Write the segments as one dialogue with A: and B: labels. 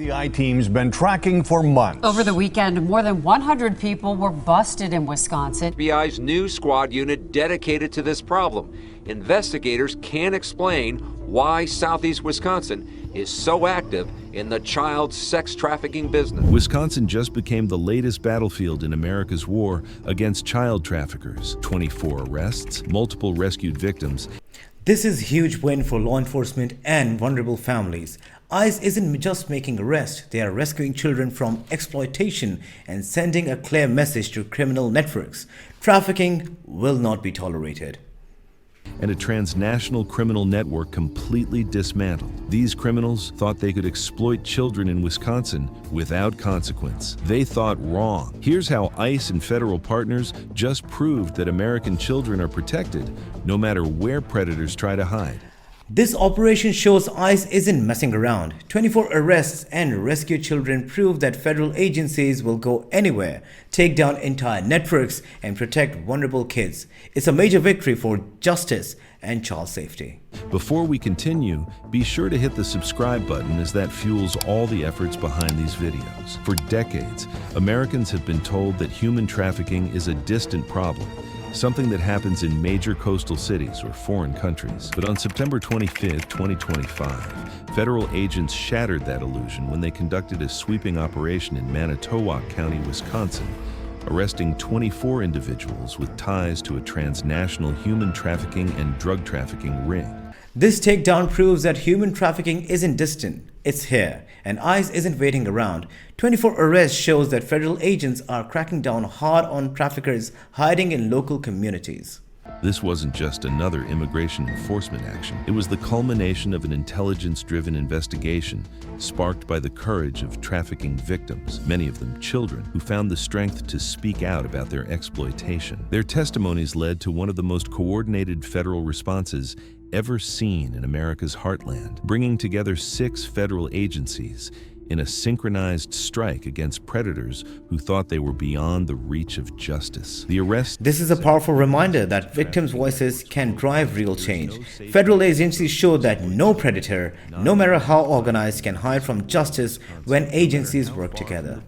A: The I-team's been tracking for months.
B: Over the weekend, more than 100 people were busted in Wisconsin.
C: FBI's new squad unit dedicated to this problem. Investigators can't explain why Southeast Wisconsin is so active in the child sex trafficking business.
D: Wisconsin just became the latest battlefield in America's war against child traffickers. 24 arrests, multiple rescued victims.
E: This is a huge win for law enforcement and vulnerable families. ICE isn't just making arrests, they are rescuing children from exploitation and sending a clear message to criminal networks. Trafficking will not be tolerated.
D: And a transnational criminal network completely dismantled. These criminals thought they could exploit children in Wisconsin without consequence. They thought wrong. Here's how ICE and federal partners just proved that American children are protected, no matter where predators try to hide.
E: This operation shows ICE isn't messing around. 24 arrests and rescued children prove that federal agencies will go anywhere, take down entire networks, and protect vulnerable kids. It's a major victory for justice and child safety.
D: Before we continue, be sure to hit the subscribe button, as that fuels all the efforts behind these videos. For decades, Americans have been told that human trafficking is a distant problem, something that happens in major coastal cities or foreign countries. But on September 25, 2025, federal agents shattered that illusion when they conducted a sweeping operation in Manitowoc County, Wisconsin, arresting 24 individuals with ties to a transnational human trafficking and drug trafficking ring.
E: This takedown proves that human trafficking isn't distant, it's here, and ICE isn't waiting around. 24 arrests shows that federal agents are cracking down hard on traffickers hiding in local communities.
D: This wasn't just another immigration enforcement action. It was the culmination of an intelligence-driven investigation sparked by the courage of trafficking victims, many of them children, who found the strength to speak out about their exploitation. Their testimonies led to one of the most coordinated federal responses ever seen in America's heartland, bringing together 6 federal agencies in a synchronized strike against predators who thought they were beyond the reach of justice. The arrest.
E: This is a powerful reminder that victims' voices can drive real change. Federal agencies show that no predator, no matter how organized, can hide from justice when agencies work together.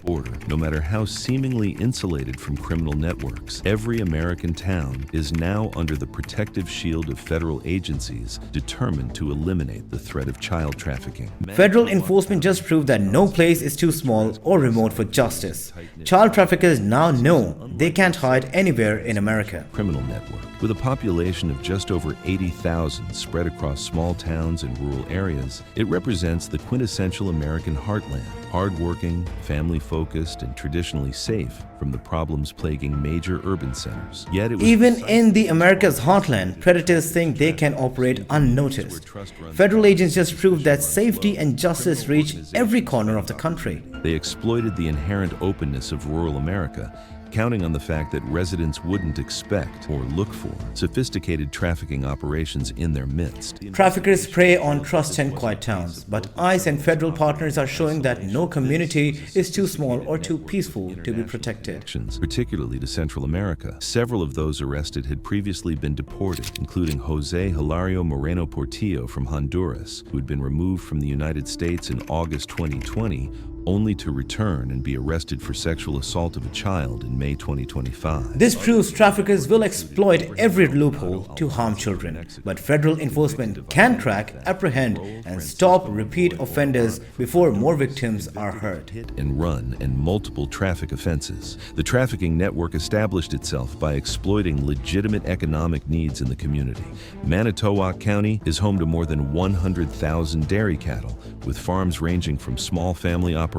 D: No matter how seemingly insulated from criminal networks, every American town is now under the protective shield of federal agencies determined to eliminate the threat of child trafficking.
E: Federal enforcement just proved that no place is too small or remote for justice. Child traffickers now know they can't hide anywhere in America.
D: Criminal network. With a population of just over 80,000 spread across small towns and rural areas, it represents the quintessential American heartland. Hardworking, family-focused, and traditionally safe from the problems plaguing major urban centers. Yet it was
E: even in the America's heartland, predators think they can operate unnoticed. Federal agents just proved that safety and justice reach every corner of the country.
D: They exploited the inherent openness of rural America, counting on the fact that residents wouldn't expect or look for sophisticated trafficking operations in their midst.
E: Traffickers prey on trust and quiet towns, but ICE and federal partners are showing that no community is too small or too peaceful to be protected.
D: Particularly to Central America. Several of those arrested had previously been deported, including Jose Hilario Moreno Portillo from Honduras, who had been removed from the United States in August 2020, only to return and be arrested for sexual assault of a child in May 2025.
E: This proves traffickers will exploit every loophole to harm children, but federal enforcement can track, apprehend, and stop repeat offenders before more victims are hurt.
D: Hit and run and multiple traffic offenses. The trafficking network established itself by exploiting legitimate economic needs in the community. Manitowoc County is home to more than 100,000 dairy cattle, with farms ranging from small family operations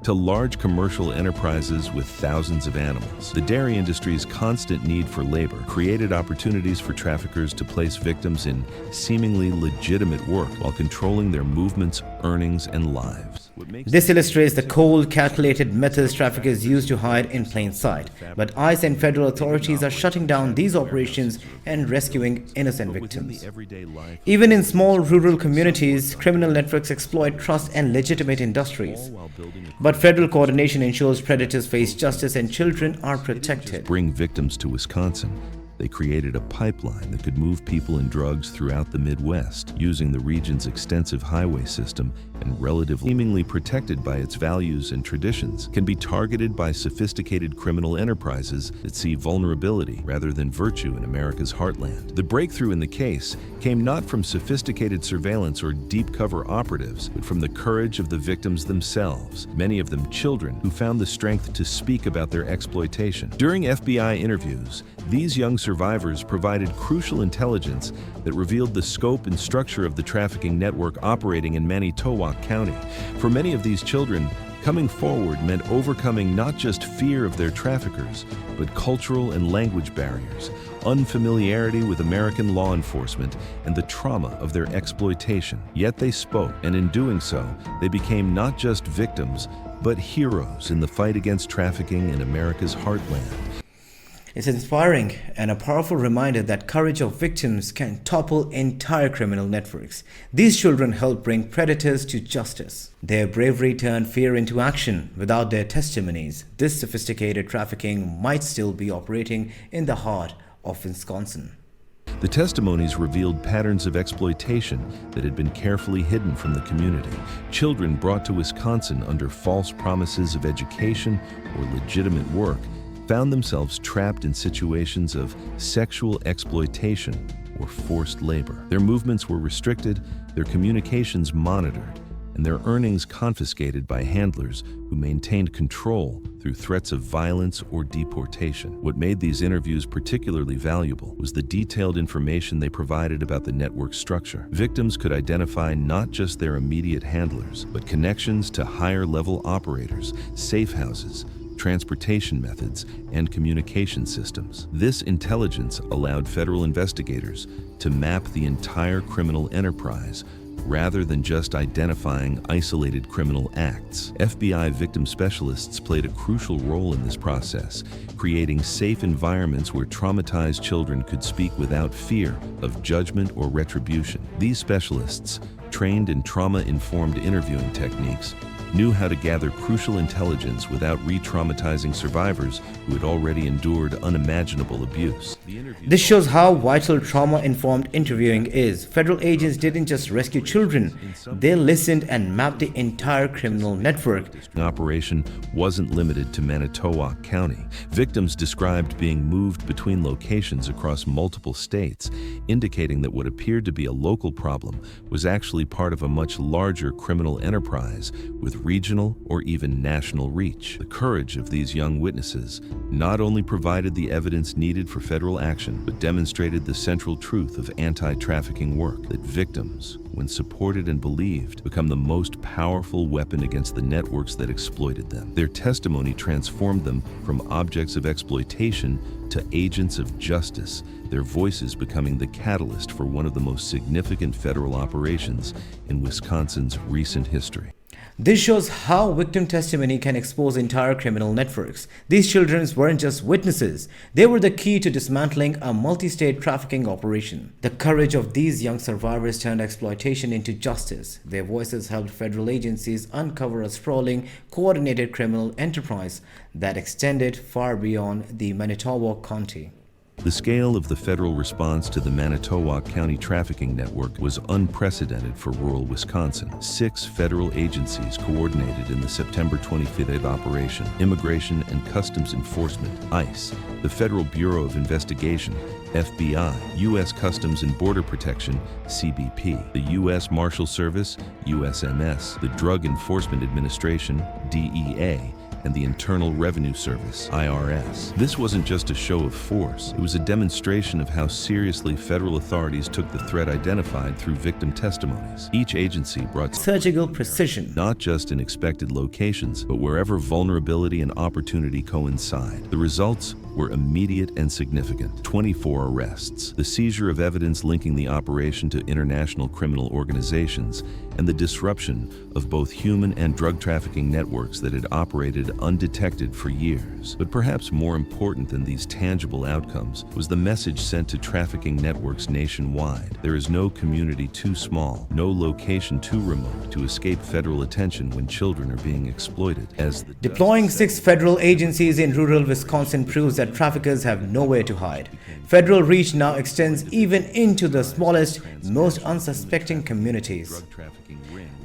D: to large commercial enterprises with thousands of animals. The dairy industry's constant need for labor created opportunities for traffickers to place victims in seemingly legitimate work while controlling their movements, earnings, and lives.
E: This illustrates the cold, calculated methods traffickers use to hide in plain sight. But ICE and federal authorities are shutting down these operations and rescuing innocent victims. Even in small rural communities, criminal networks exploit trust and legitimate industries. But federal coordination ensures predators face justice and children are protected.
D: Bring victims to Wisconsin They created a pipeline that could move people and drugs throughout the Midwest, using the region's extensive highway system and relatively seemingly protected by its values and traditions, can be targeted by sophisticated criminal enterprises that see vulnerability rather than virtue in America's heartland. The breakthrough in the case came not from sophisticated surveillance or deep cover operatives, but from the courage of the victims themselves, many of them children who found the strength to speak about their exploitation. During FBI interviews, these young survivors provided crucial intelligence that revealed the scope and structure of the trafficking network operating in Manitowoc County. For many of these children, coming forward meant overcoming not just fear of their traffickers, but cultural and language barriers, unfamiliarity with American law enforcement, and the trauma of their exploitation. Yet they spoke, and in doing so, they became not just victims, but heroes in the fight against trafficking in America's heartland.
E: It's inspiring and a powerful reminder that courage of victims can topple entire criminal networks. These children help bring predators to justice. Their bravery turned fear into action. Without their testimonies, this sophisticated trafficking might still be operating in the heart of Wisconsin.
D: The testimonies revealed patterns of exploitation that had been carefully hidden from the community. Children brought to Wisconsin under false promises of education or legitimate work found themselves trapped in situations of sexual exploitation or forced labor. Their movements were restricted, their communications monitored, and their earnings confiscated by handlers who maintained control through threats of violence or deportation. What made these interviews particularly valuable was the detailed information they provided about the network structure. Victims could identify not just their immediate handlers, but connections to higher-level operators, safe houses, transportation methods, and communication systems. This intelligence allowed federal investigators to map the entire criminal enterprise rather than just identifying isolated criminal acts. FBI victim specialists played a crucial role in this process, creating safe environments where traumatized children could speak without fear of judgment or retribution. These specialists, trained in trauma-informed interviewing techniques, knew how to gather crucial intelligence without re-traumatizing survivors who had already endured unimaginable abuse.
E: This shows how vital trauma-informed interviewing is. Federal agents didn't just rescue children, they listened and mapped the entire criminal network.
D: The operation wasn't limited to Manitowoc County. Victims described being moved between locations across multiple states, indicating that what appeared to be a local problem was actually part of a much larger criminal enterprise with regional or even national reach. The courage of these young witnesses not only provided the evidence needed for federal action, but demonstrated the central truth of anti-trafficking work, that victims, when supported and believed, become the most powerful weapon against the networks that exploited them. Their testimony transformed them from objects of exploitation to agents of justice, their voices becoming the catalyst for one of the most significant federal operations in Wisconsin's recent history.
E: This shows how victim testimony can expose entire criminal networks. These children weren't just witnesses, they were the key to dismantling a multi-state trafficking operation. The courage of these young survivors turned exploitation into justice. Their voices helped federal agencies uncover a sprawling, coordinated criminal enterprise that extended far beyond the Manitowoc County.
D: The scale of the federal response to the Manitowoc County trafficking network was unprecedented for rural Wisconsin. 6 federal agencies coordinated in the September 25th operation: Immigration and Customs Enforcement, ICE, the Federal Bureau of Investigation, FBI, U.S. Customs and Border Protection, CBP, the U.S. Marshal Service, USMS, the Drug Enforcement Administration, DEA, and the Internal Revenue Service, IRS. This wasn't just a show of force, it was a demonstration of how seriously federal authorities took the threat identified through victim testimonies. Each agency brought
E: surgical precision,
D: not just in expected locations, but wherever vulnerability and opportunity coincide. The results were immediate and significant. 24 arrests, the seizure of evidence linking the operation to international criminal organizations, and the disruption of both human and drug trafficking networks that had operated undetected for years. But perhaps more important than these tangible outcomes was the message sent to trafficking networks nationwide. There is no community too small, no location too remote to escape federal attention when children are being exploited.
E: Deploying 6 federal agencies in rural Wisconsin proves that that traffickers have nowhere to hide. Federal reach now extends even into the smallest, most unsuspecting communities.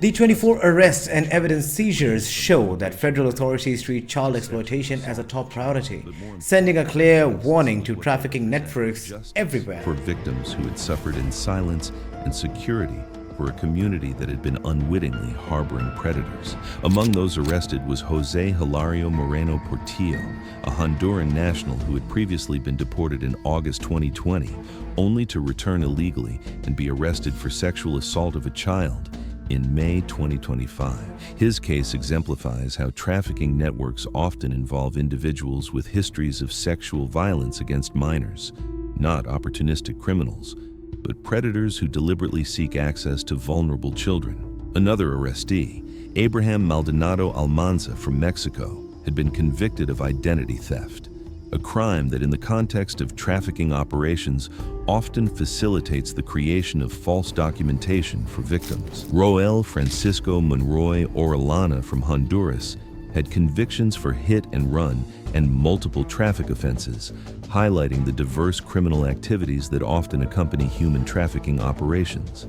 E: The 24 arrests and evidence seizures show that federal authorities treat child exploitation as a top priority, sending a clear warning to trafficking networks everywhere.
D: For victims who had suffered in silence and security for a community that had been unwittingly harboring predators. Among those arrested was Jose Hilario Moreno Portillo, a Honduran national who had previously been deported in August 2020, only to return illegally and be arrested for sexual assault of a child in May 2025. His case exemplifies how trafficking networks often involve individuals with histories of sexual violence against minors, not opportunistic criminals, but predators who deliberately seek access to vulnerable children. Another arrestee, Abraham Maldonado Almanza from Mexico, had been convicted of identity theft, a crime that in the context of trafficking operations often facilitates the creation of false documentation for victims. Roel Francisco Monroy Orellana from Honduras had convictions for hit and run and multiple traffic offenses, highlighting the diverse criminal activities that often accompany human trafficking operations.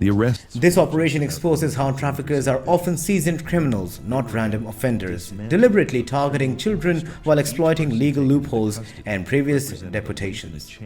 E: This operation exposes how traffickers are often seasoned criminals, not random offenders, deliberately targeting children while exploiting legal loopholes and previous deportations.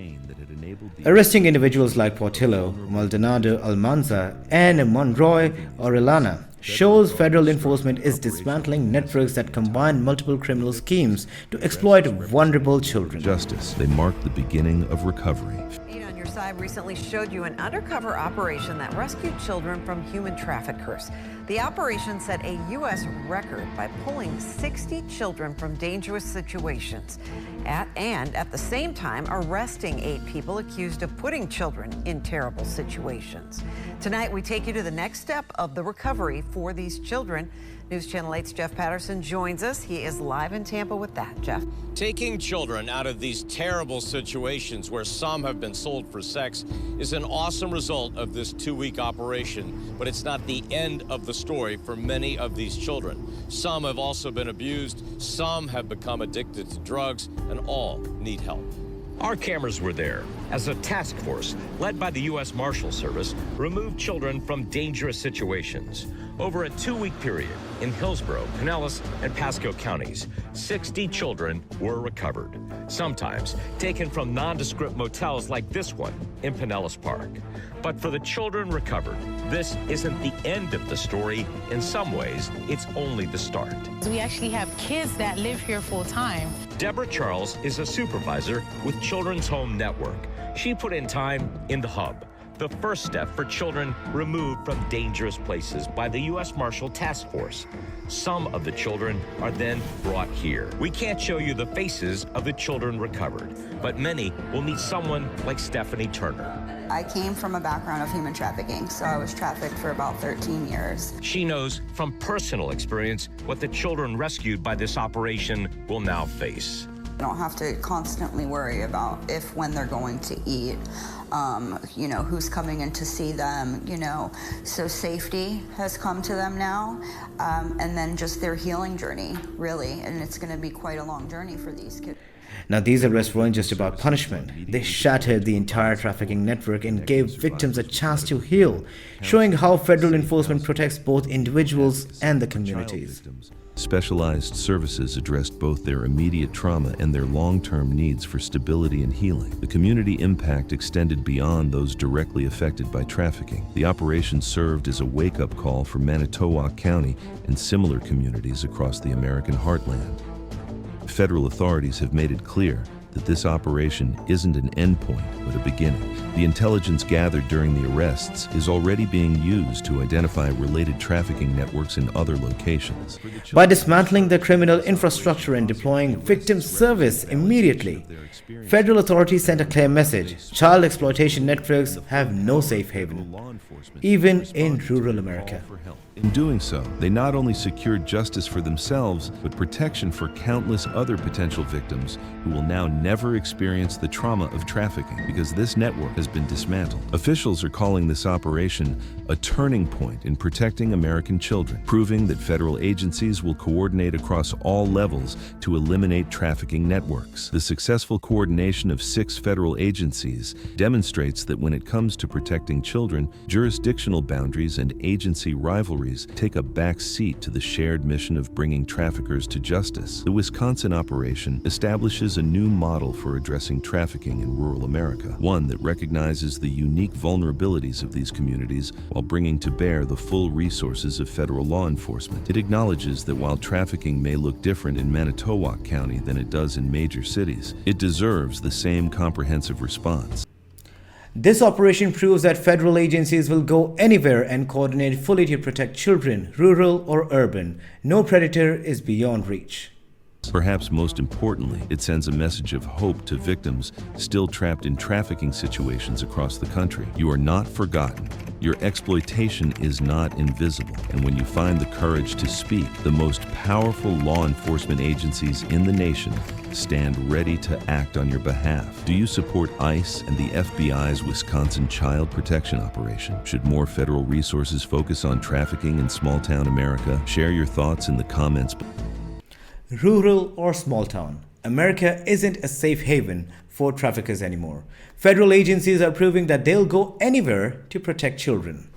E: Arresting individuals like Portillo, Maldonado Almanza, and Monroy Orellana shows federal enforcement is dismantling networks that combine multiple criminal schemes to exploit vulnerable children.
D: They mark the beginning of recovery.
F: On your side recently showed you an undercover operation that rescued children from human traffickers. The operation set a U.S. record by pulling 60 children from dangerous situations and at the same time arresting 8 people accused of putting children in terrible situations. Tonight we take you to the next step of the recovery for these children. News Channel 8's Jeff Patterson joins us. He is live in Tampa with that. Jeff.
G: Taking children out of these terrible situations where some have been sold for sex is an awesome result of this 2-week operation, but it's not the end of the story for many of these children. Some have also been abused, some have become addicted to drugs, and all need help.
H: Our cameras were there as a task force led by the U.S. Marshal Service removed children from dangerous situations. Over a 2-week period in Hillsborough, Pinellas, and Pasco counties, 60 children were recovered, sometimes taken from nondescript motels like this one in Pinellas Park. But for the children recovered, this isn't the end of the story. In some ways, it's only the start.
I: We actually have kids that live here full time.
H: Deborah Charles is a supervisor with Children's Home Network. She put in time in the hub, the first step for children removed from dangerous places by the U.S. Marshal Task Force. Some of the children are then brought here. We can't show you the faces of the children recovered, but many will meet someone like Stephanie Turner.
J: I came from a background of human trafficking, so I was trafficked for about 13 years.
H: She knows from personal experience what the children rescued by this operation will now face.
J: I don't have to constantly worry about when they're going to eat, who's coming in to see them, so safety has come to them now, and then just their healing journey, really, and it's going to be quite a long journey for these kids.
E: Now, these arrests weren't just about punishment. They shattered the entire trafficking network and gave victims a chance to heal, showing how federal enforcement protects both individuals and the communities.
D: Specialized services addressed both their immediate trauma and their long-term needs for stability and healing. The community impact extended beyond those directly affected by trafficking. The operation served as a wake-up call for Manitowoc County and similar communities across the American heartland. Federal authorities have made it clear that this operation isn't an endpoint, but a beginning. The intelligence gathered during the arrests is already being used to identify related trafficking networks in other locations.
E: By dismantling the criminal infrastructure and deploying victim service immediately, federal authorities sent a clear message. Child exploitation networks have no safe haven, even in rural America.
D: In doing so, they not only secured justice for themselves, but protection for countless other potential victims who will now never experience the trauma of trafficking because this network has been dismantled. Officials are calling this operation a turning point in protecting American children, proving that federal agencies will coordinate across all levels to eliminate trafficking networks. The successful coordination of 6 federal agencies demonstrates that when it comes to protecting children, jurisdictional boundaries and agency rivalries take a back seat to the shared mission of bringing traffickers to justice. The Wisconsin operation establishes a new model for addressing trafficking in rural America, one that recognizes the unique vulnerabilities of these communities while bringing to bear the full resources of federal law enforcement. It acknowledges that while trafficking may look different in Manitowoc County than it does in major cities, it deserves the same comprehensive response.
E: This operation proves that federal agencies will go anywhere and coordinate fully to protect children, rural or urban. No predator is beyond reach.
D: Perhaps most importantly, it sends a message of hope to victims still trapped in trafficking situations across the country. You are not forgotten. Your exploitation is not invisible. And when you find the courage to speak, the most powerful law enforcement agencies in the nation stand ready to act on your behalf. Do you support ICE and the FBI's Wisconsin Child Protection Operation? Should more federal resources focus on trafficking in small-town America? Share your thoughts in the comments below.
E: Rural or small town, America isn't a safe haven for traffickers anymore. Federal agencies are proving that they'll go anywhere to protect children.